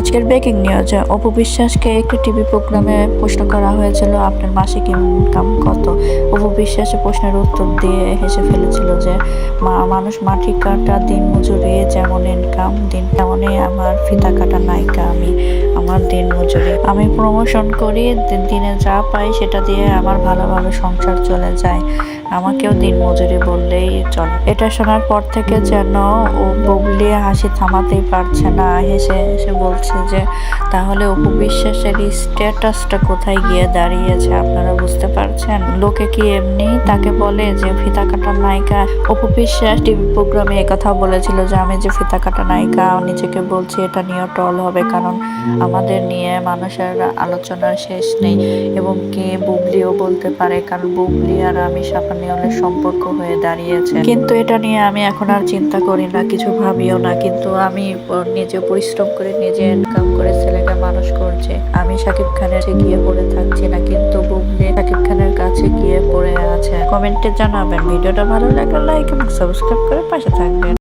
আজকের breaking news, Apu বিশ্বাসকে একটি টিভি প্রোগ্রামে প্রশ্ন করা হয়েছিল আপনার মাসিক ইনকাম কত। অপু বিশ্বাসের প্রশ্নের উত্তর দিয়ে হেসে ফেলেছিল যে মানুষ মাটি কাটা দিন মজুরি যেমন ইনকাম দিন তেমনই আমার ফিতা কাটা নায়িকা আমি। আমার দিন মজুরি, আমি প্রমোশন করি, দিনে যা পাই সেটা দিয়ে আমার ভালোভাবে সংসার চলে যায়। আমাকেও দিন মজুরি বললেই চলে। এটা শোনার পর থেকে যেন ও বুবলি হাসি থামাতেই পারছে না। হেসে হেসে বলছে যে তাহলে অপু বিশ্বাসের স্ট্যাটাসটা কোথায় গিয়ে দাঁড়িয়েছে আপনারা বুঝতে পারছেন? লোকে কি এমনি তাকে বলে যে ফিতা কাটার নায়িকা? অপু বিশ্বাস টিভি প্রোগ্রামে একথা বলেছিল যে আমি যে ফিতা কাটা নায়িকা নিজেকে বলছি, এটা নিয়েও টল হবে, কারণ আমাদের নিয়ে মানুষের আলোচনার শেষ নেই। এবং কে বুবলিও বলতে পারে, কারণ বুবলি আর আমি সাফানিয়লের সম্পর্ক হয়ে দাঁড়িয়েছে। কিন্তু এটা নিয়ে আমি এখন আর চিন্তা করি না, কিছু ভাবিও না। কিন্তু আমি নিজে পরিশ্রম করে নিজে ইনকাম করে ছেলেকে মানুষ করছি। আমি শাকিব খানের গিয়ে পড়ে থাকছি না, কিন্তু বুবলি শাকিব খানের কাছে গিয়ে পড়ে আছে। কমেন্টে জানাবেন। ভিডিওটা ভালো লাগলে লাইক এবং সাবস্ক্রাইব করে পাশে থাকবেন।